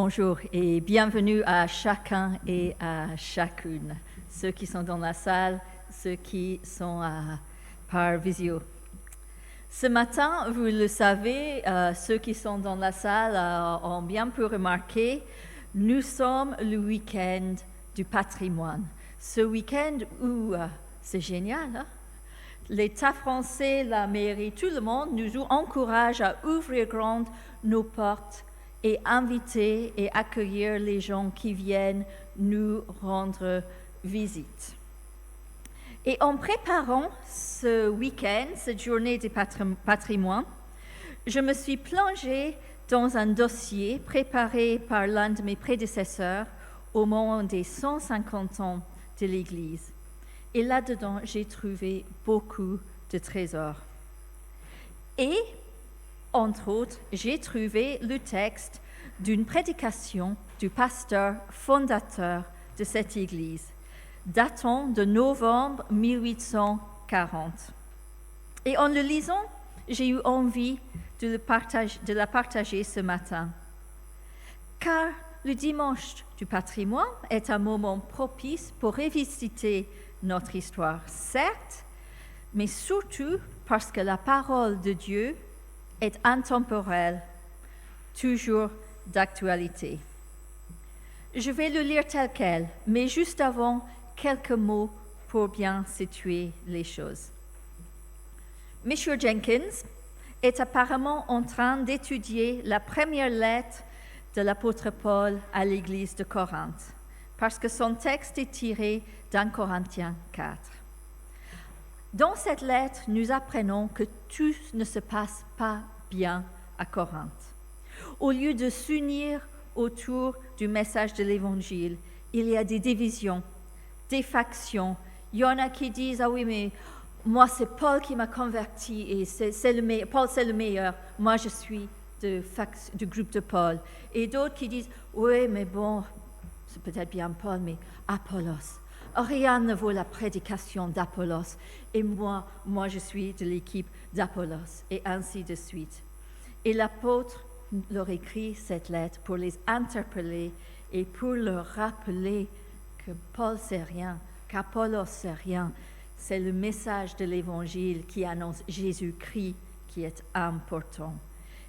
Bonjour et bienvenue à chacun et à chacune, ceux qui sont dans la salle, ceux qui sont par visio. Ce matin, vous le savez, ceux qui sont dans la salle ont bien pu remarquer, nous sommes le week-end du patrimoine. Ce week-end où c'est génial, hein? L'État français, la mairie, tout le monde nous encourage à ouvrir grand nos portes et inviter et accueillir les gens qui viennent nous rendre visite. Et en préparant ce week-end, cette journée du patrimoine, je me suis plongée dans un dossier préparé par l'un de mes prédécesseurs au moment des 150 ans de l'Église. Et là-dedans, j'ai trouvé beaucoup de trésors. Et, entre autres, j'ai trouvé le texte d'une prédication du pasteur fondateur de cette église, datant de novembre 1840. Et en le lisant, j'ai eu envie de la partager ce matin. Car le dimanche du patrimoine est un moment propice pour revisiter notre histoire, certes, mais surtout parce que la parole de Dieu est intemporelle, toujours d'actualité. Je vais le lire tel quel, mais juste avant, quelques mots pour bien situer les choses. M. Jenkins est apparemment en train d'étudier la première lettre de l'apôtre Paul à l'église de Corinthe, parce que son texte est tiré d'Un Corinthiens 4. Dans cette lettre, nous apprenons que tout ne se passe pas bien à Corinthe. Au lieu de s'unir autour du message de l'Évangile, il y a des divisions, des factions. Il y en a qui disent « Ah oui, mais moi, c'est Paul qui m'a converti et Paul, c'est le meilleur. Moi, je suis du groupe de Paul. » Et d'autres qui disent « Oui, mais bon, c'est peut-être bien Paul, mais Apollos. Rien ne vaut la prédication d'Apollos. Et moi, je suis de l'équipe d'Apollos. » Et ainsi de suite. Et l'apôtre leur écrit cette lettre pour les interpeller et pour leur rappeler que Paul sait rien, qu'Apollos sait rien. C'est le message de l'Évangile qui annonce Jésus-Christ qui est important.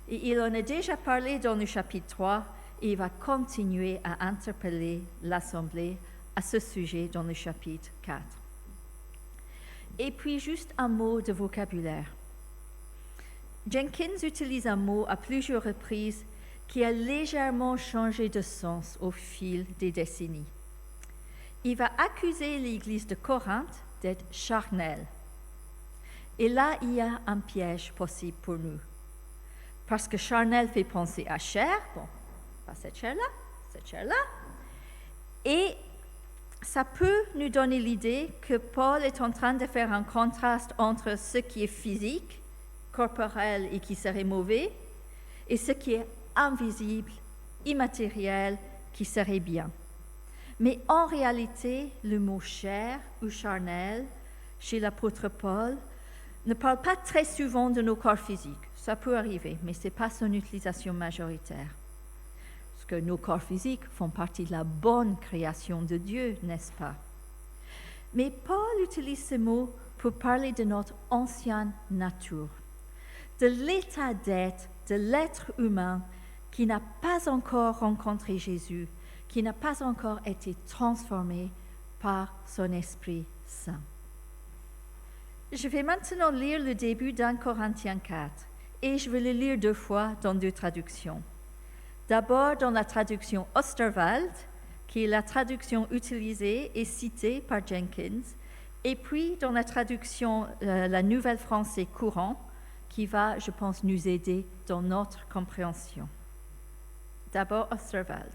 Et il en a déjà parlé dans le chapitre 3 et il va continuer à interpeller l'Assemblée à ce sujet dans le chapitre 4. Et puis juste un mot de vocabulaire. Jenkins utilise un mot à plusieurs reprises qui a légèrement changé de sens au fil des décennies. Il va accuser l'église de Corinthe d'être charnelle. Et là, il y a un piège possible pour nous. Parce que charnel fait penser à chair, bon, pas cette chair-là. Et ça peut nous donner l'idée que Paul est en train de faire un contraste entre ce qui est physique, corporel et qui serait mauvais, et ce qui est invisible, immatériel, qui serait bien. Mais en réalité, le mot chair ou charnel, chez l'apôtre Paul, ne parle pas très souvent de nos corps physiques. Ça peut arriver, mais ce n'est pas son utilisation majoritaire. Parce que nos corps physiques font partie de la bonne création de Dieu, n'est-ce pas? Mais Paul utilise ce mot pour parler de notre ancienne nature, de l'état d'être de l'être humain qui n'a pas encore rencontré Jésus, qui n'a pas encore été transformé par son Esprit Saint. Je vais maintenant lire le début d'Un Corinthiens 4 et je vais le lire 2 fois dans 2 traductions. D'abord dans la traduction Osterwald, qui est la traduction utilisée et citée par Jenkins, et puis dans la traduction la Nouvelle Français courant, qui va, je pense, nous aider dans notre compréhension. D'abord Osterwald.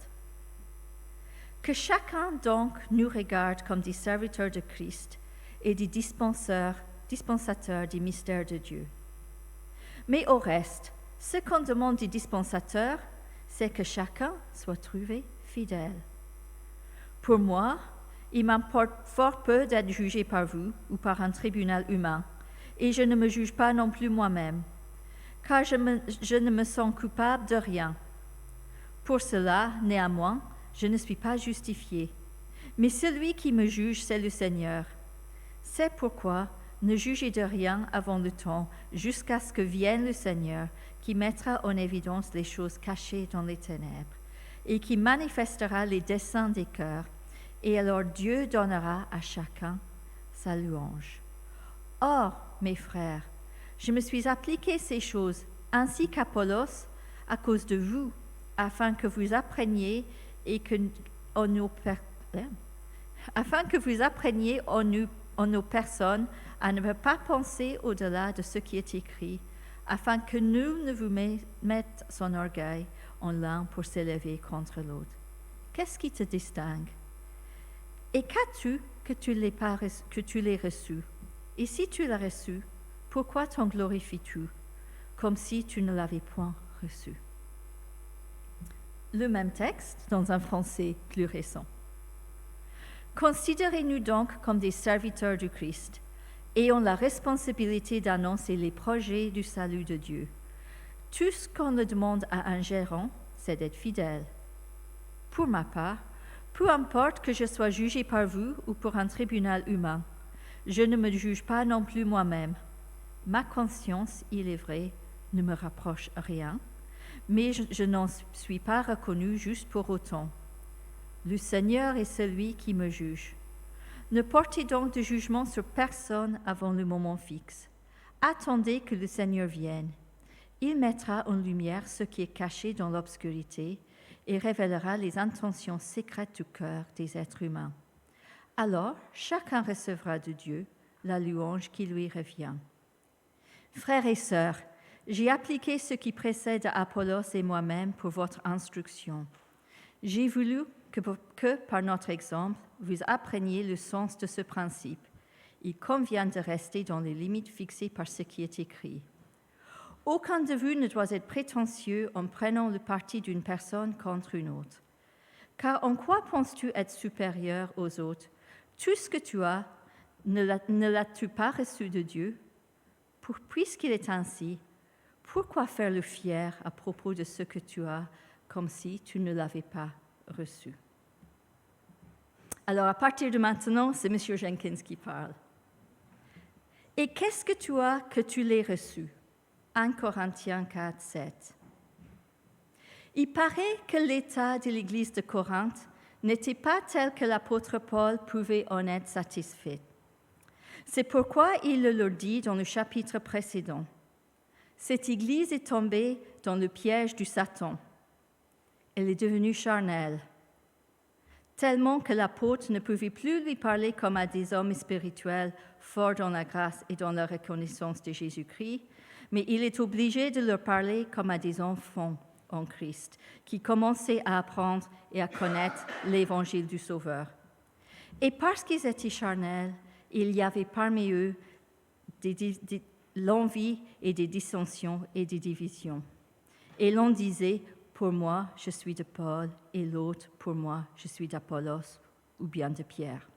Que chacun donc nous regarde comme des serviteurs de Christ et des dispensateurs du mystère de Dieu. Mais au reste, ce qu'on demande des dispensateurs, c'est que chacun soit trouvé fidèle. Pour moi, il m'importe fort peu d'être jugé par vous ou par un tribunal humain, et je ne me juge pas non plus moi-même, car je ne me sens coupable de rien. Pour cela, néanmoins, je ne suis pas justifié. Mais celui qui me juge, c'est le Seigneur. C'est pourquoi ne jugez de rien avant le temps, jusqu'à ce que vienne le Seigneur, qui mettra en évidence les choses cachées dans les ténèbres, et qui manifestera les desseins des cœurs, et alors Dieu donnera à chacun sa louange. Or, mes frères, je me suis appliqué ces choses, ainsi qu'Apollos, à cause de vous, afin que vous appreniez en nos personnes à ne pas penser au-delà de ce qui est écrit, afin que nul ne vous mette son orgueil en l'un pour s'élever contre l'autre. Qu'est-ce qui te distingue? Et qu'as-tu que tu l'aies reçu? Et si tu l'as reçu, pourquoi t'en glorifies-tu, comme si tu ne l'avais point reçu? Le même texte dans un français plus récent. Considérez-nous donc comme des serviteurs du Christ, ayant la responsabilité d'annoncer les projets du salut de Dieu. Tout ce qu'on le demande à un gérant, c'est d'être fidèle. Pour ma part, peu importe que je sois jugé par vous ou pour un tribunal humain, je ne me juge pas non plus moi-même. Ma conscience, il est vrai, ne me rapproche rien, mais je n'en suis pas reconnu juste pour autant. Le Seigneur est celui qui me juge. Ne portez donc de jugement sur personne avant le moment fixe. Attendez que le Seigneur vienne. Il mettra en lumière ce qui est caché dans l'obscurité et révélera les intentions secrètes du cœur des êtres humains. Alors, chacun recevra de Dieu la louange qui lui revient. Frères et sœurs, j'ai appliqué ce qui précède Apollos et moi-même pour votre instruction. J'ai voulu que, par notre exemple, vous appreniez le sens de ce principe. Il convient de rester dans les limites fixées par ce qui est écrit. Aucun de vous ne doit être prétentieux en prenant le parti d'une personne contre une autre. Car en quoi penses-tu être supérieur aux autres? Tout ce que tu as, ne l'as-tu pas reçu de Dieu? Puisqu'il est ainsi, pourquoi faire le fier à propos de ce que tu as, comme si tu ne l'avais pas reçu? Alors, à partir de maintenant, c'est M. Jenkins qui parle. Et qu'est-ce que tu as que tu l'aies reçu? 1 Corinthiens 4, 7. Il paraît que l'état de l'Église de Corinthe n'était pas tel que l'apôtre Paul pouvait en être satisfait. C'est pourquoi il le leur dit dans le chapitre précédent. Cette Église est tombée dans le piège du Satan. Elle est devenue charnelle, tellement que l'apôtre ne pouvait plus lui parler comme à des hommes spirituels forts dans la grâce et dans la reconnaissance de Jésus-Christ, mais il est obligé de leur parler comme à des enfants en Christ, qui commençaient à apprendre et à connaître l'évangile du Sauveur. Et parce qu'ils étaient charnels, il y avait parmi eux l'envie et des dissensions et des divisions. Et l'on disait, pour moi, je suis de Paul, et l'autre, pour moi, je suis d'Apollos, ou bien de Pierre.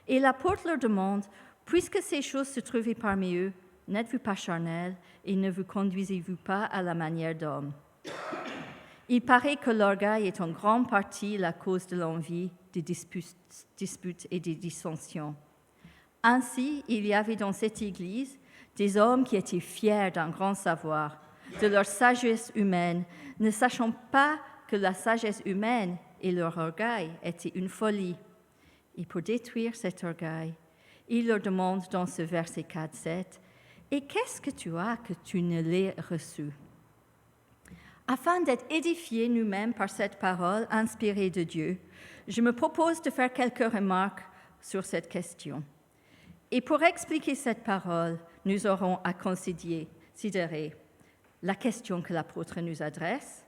Et l'apôtre leur demande, puisque ces choses se trouvaient parmi eux, n'êtes-vous pas charnels et ne vous conduisez-vous pas à la manière d'hommes? Il paraît que l'orgueil est en grande partie la cause de l'envie, des disputes et des dissensions. Ainsi, il y avait dans cette Église des hommes qui étaient fiers d'un grand savoir, de leur sagesse humaine, ne sachant pas que la sagesse humaine et leur orgueil étaient une folie. Et pour détruire cet orgueil, il leur demande dans ce verset 4-7, « Et qu'est-ce que tu as que tu ne l'aies reçu ?» Afin d'être édifiés nous-mêmes par cette parole inspirée de Dieu, je me propose de faire quelques remarques sur cette question. Et pour expliquer cette parole, nous aurons à considérer la question que l'apôtre nous adresse,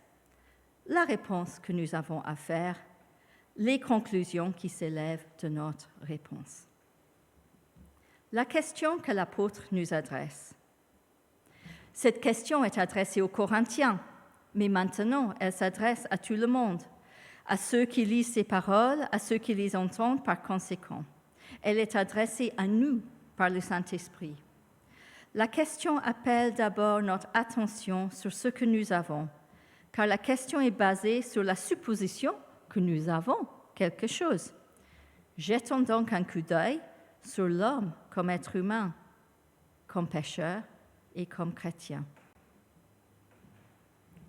la réponse que nous avons à faire, les conclusions qui s'élèvent de notre réponse. La question que l'apôtre nous adresse. Cette question est adressée aux Corinthiens, mais maintenant elle s'adresse à tout le monde, à ceux qui lisent ces paroles, à ceux qui les entendent par conséquent. Elle est adressée à nous par le Saint-Esprit. La question appelle d'abord notre attention sur ce que nous avons, car la question est basée sur la supposition que nous avons quelque chose. Jetons donc un coup d'œil sur l'homme comme être humain, comme pécheur et comme chrétien.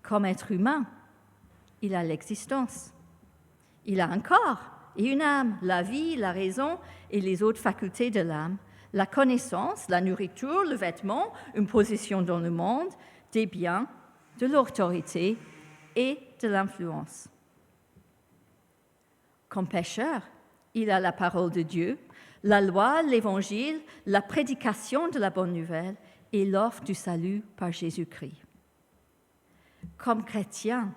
Comme être humain, il a l'existence. Il a un corps et une âme, la vie, la raison et les autres facultés de l'âme, la connaissance, la nourriture, le vêtement, une position dans le monde, des biens, de l'autorité et de l'influence. Comme pécheur, il a la parole de Dieu, la loi, l'évangile, la prédication de la bonne nouvelle et l'offre du salut par Jésus-Christ. Comme chrétien,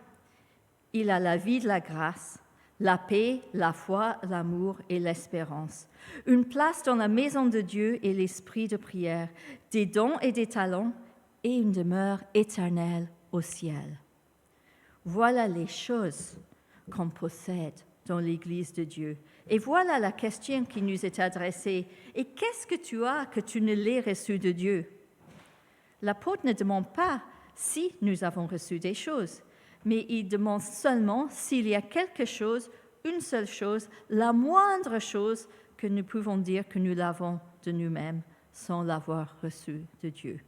il a la vie de la grâce, la paix, la foi, l'amour et l'espérance, une place dans la maison de Dieu et l'esprit de prière, des dons et des talents et une demeure éternelle au ciel. Voilà les choses qu'on possède dans l'Église de Dieu. Et voilà la question qui nous est adressée. Et qu'est-ce que tu as que tu ne l'aies reçu de Dieu? L'apôtre ne demande pas si nous avons reçu des choses, mais il demande seulement s'il y a quelque chose, une seule chose, la moindre chose que nous pouvons dire que nous l'avons de nous-mêmes sans l'avoir reçu de Dieu.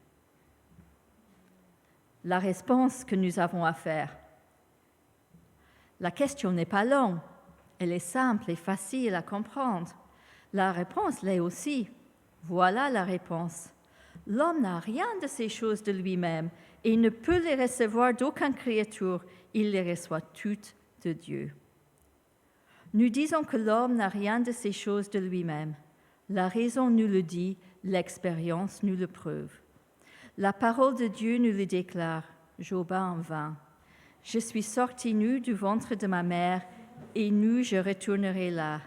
La réponse que nous avons à faire. La question n'est pas longue, elle est simple et facile à comprendre. La réponse l'est aussi. Voilà la réponse. L'homme n'a rien de ces choses de lui-même et ne peut les recevoir d'aucune créature, il les reçoit toutes de Dieu. Nous disons que l'homme n'a rien de ces choses de lui-même. La raison nous le dit, l'expérience nous le prouve. La parole de Dieu nous le déclare, Job 1:20. Je suis sorti nu du ventre de ma mère, et nu je retournerai là.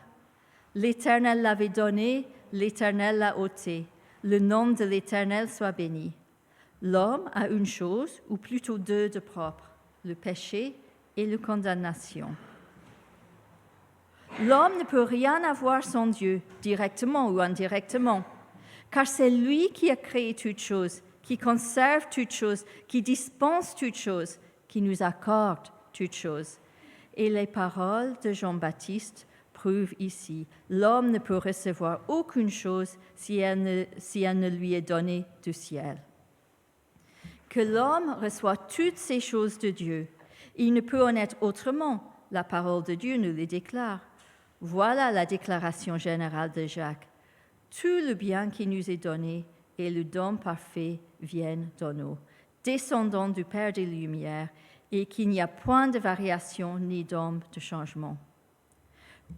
L'Éternel l'avait donné, l'Éternel l'a ôté. Le nom de l'Éternel soit béni. L'homme a une chose, ou plutôt deux de propre, le péché et la condamnation. L'homme ne peut rien avoir sans Dieu, directement ou indirectement, car c'est lui qui a créé toutes choses, qui conserve toutes choses, qui dispense toutes choses, qui nous accorde toutes choses. Et les paroles de Jean-Baptiste prouvent ici, l'homme ne peut recevoir aucune chose si elle ne lui est donnée du ciel. Que l'homme reçoit toutes ces choses de Dieu. Il ne peut en être autrement. La parole de Dieu nous le déclare. Voilà la déclaration générale de Jacques. Tout le bien qui nous est donné et le don parfait viennent d'en nous, descendant du Père des Lumières, et qu'il n'y a point de variation ni d'ombre de changement.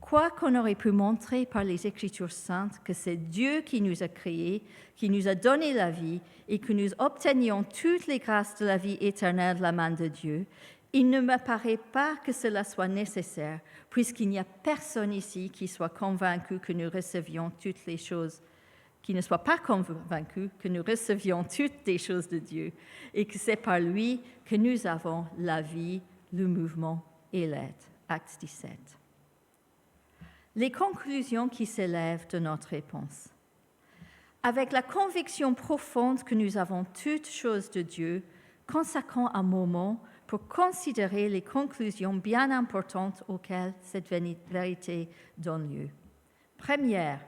Quoi qu'on aurait pu montrer par les Écritures saintes que c'est Dieu qui nous a créés, qui nous a donné la vie et que nous obtenions toutes les grâces de la vie éternelle de la main de Dieu, il ne me paraît pas que cela soit nécessaire, puisqu'il n'y a personne ici qui soit convaincu que nous recevions toutes les choses, qui ne soit pas convaincu que nous recevions toutes les choses de Dieu et que c'est par lui que nous avons la vie, le mouvement et l'être. Acte 17. Les conclusions qui s'élèvent de notre réponse. Avec la conviction profonde que nous avons toutes choses de Dieu, consacrons un moment pour considérer les conclusions bien importantes auxquelles cette vérité donne lieu. Première,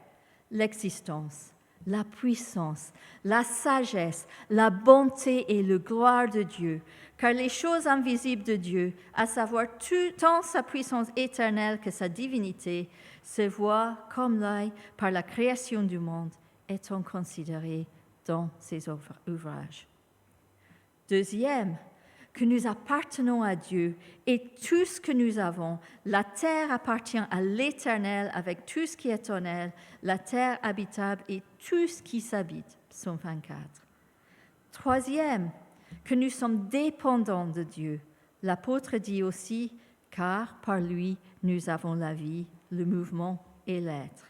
l'existence, la puissance, la sagesse, la bonté et la gloire de Dieu, car les choses invisibles de Dieu, à savoir tant sa puissance éternelle que sa divinité, se voient comme l'œil par la création du monde, étant considérées dans ses ouvrages. Deuxième, que nous appartenons à Dieu et tout ce que nous avons. La terre appartient à l'Éternel avec tout ce qui est en elle, la terre habitable et tout ce qui s'habite. Psaume 24. Troisième, que nous sommes dépendants de Dieu. L'apôtre dit aussi, car par lui nous avons la vie, le mouvement et l'être.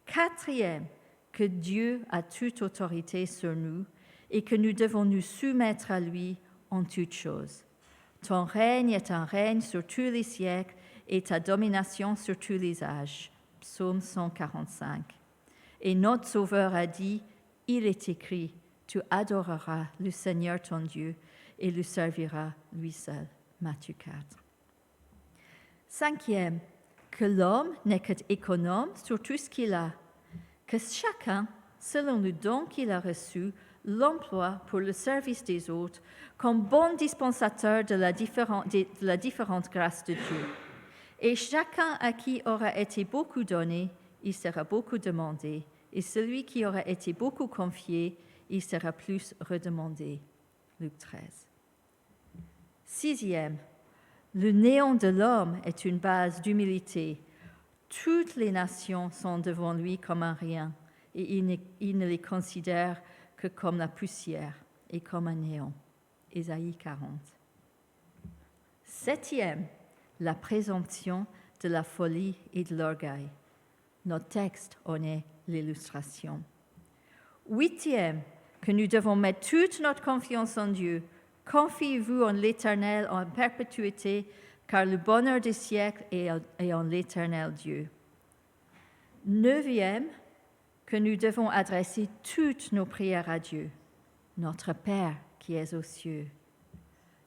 Quatrième, que Dieu a toute autorité sur nous et que nous devons nous soumettre à lui en toutes choses. Ton règne est un règne sur tous les siècles et ta domination sur tous les âges. Psaume 145. Et notre Sauveur a dit, il est écrit, tu adoreras le Seigneur ton Dieu et le serviras lui seul. Matthieu 4. Cinquième, que l'homme n'est qu'économe sur tout ce qu'il a, que chacun, selon le don qu'il a reçu, l'emploie pour le service des autres comme bon dispensateur de la différente grâce de Dieu. Et chacun à qui aura été beaucoup donné, il sera beaucoup demandé, et celui qui aura été beaucoup confié, il sera plus redemandé. Luc 13. Sixième, le néant de l'homme est une base d'humilité. Toutes les nations sont devant lui comme un rien, et il ne les considère que comme la poussière et comme un néant. Ésaïe 40. Septième, la présomption de la folie et de l'orgueil. Notre texte en est l'illustration. Huitième, que nous devons mettre toute notre confiance en Dieu. Confiez-vous en l'Éternel en perpétuité, car le bonheur des siècles est en l'Éternel Dieu. Neuvième, que nous devons adresser toutes nos prières à Dieu, notre Père qui est aux cieux.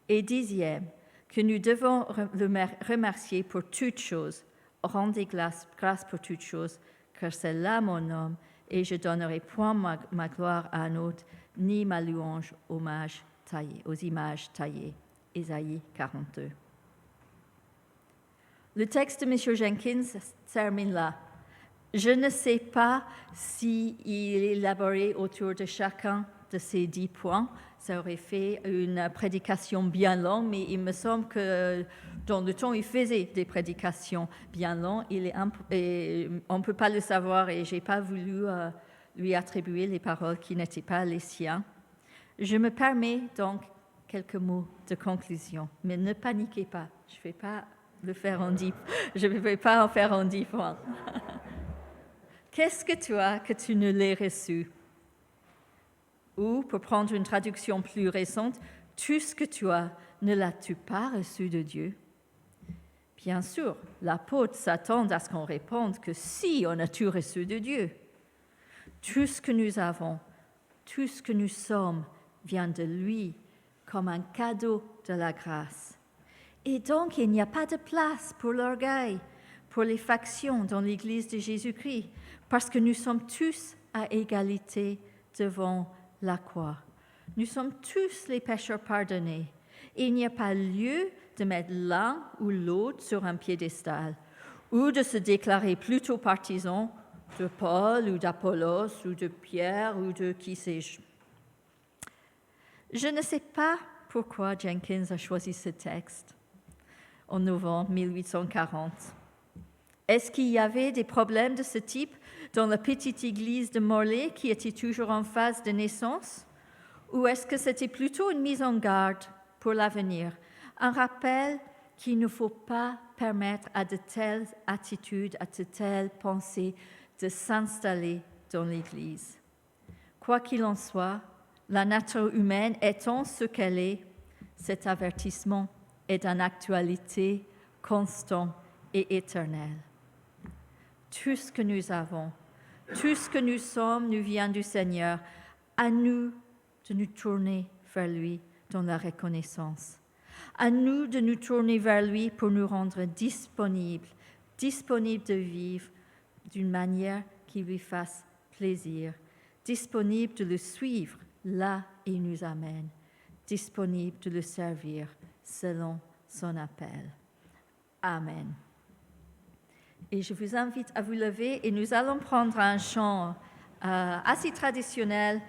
Et dixième, que nous devons le remercier pour toutes choses. Rendez grâce pour toutes choses, car c'est là mon nom, et je donnerai point ma gloire à un autre, ni ma louange aux images taillées. Ésaïe 42. Le texte de M. Jenkins termine là. Je ne sais pas s'il élaborait autour de chacun de ces 10 points. Ça aurait fait une prédication bien longue, mais il me semble que dans le temps, il faisait des prédications bien longues. On ne peut pas le savoir et je n'ai pas voulu lui attribuer les paroles qui n'étaient pas les siennes. Je me permets donc quelques mots de conclusion, mais ne paniquez pas. Je ne vais pas en faire en 10 points. Qu'est-ce que tu as que tu ne l'aies reçu? Ou, pour prendre une traduction plus récente, tout ce que tu as, ne l'as-tu pas reçu de Dieu? Bien sûr, l'apôtre s'attend à ce qu'on réponde que si, on a tout reçu de Dieu. Tout ce que nous avons, tout ce que nous sommes, vient de lui comme un cadeau de la grâce. Et donc, il n'y a pas de place pour l'orgueil, pour les factions dans l'Église de Jésus-Christ, parce que nous sommes tous à égalité devant la croix. Nous sommes tous les pécheurs pardonnés. Et il n'y a pas lieu de mettre l'un ou l'autre sur un piédestal, ou de se déclarer plutôt partisan de Paul ou d'Apollos ou de Pierre ou de qui sais-je. Je ne sais pas pourquoi Jenkins a choisi ce texte en novembre 1840. Est-ce qu'il y avait des problèmes de ce type dans la petite église de Morlaix qui était toujours en phase de naissance? Ou est-ce que c'était plutôt une mise en garde pour l'avenir, un rappel qu'il ne faut pas permettre à de telles attitudes, à de telles pensées de s'installer dans l'Église? Quoi qu'il en soit, la nature humaine étant ce qu'elle est, cet avertissement est d'une actualité constante et éternelle. Tout ce que nous avons, tout ce que nous sommes, nous vient du Seigneur. À nous de nous tourner vers lui dans la reconnaissance. À nous de nous tourner vers lui pour nous rendre disponibles de vivre d'une manière qui lui fasse plaisir, disponibles de le suivre là où il nous amène, disponibles de le servir selon son appel. Amen. Et je vous invite à vous lever et nous allons prendre un chant assez traditionnel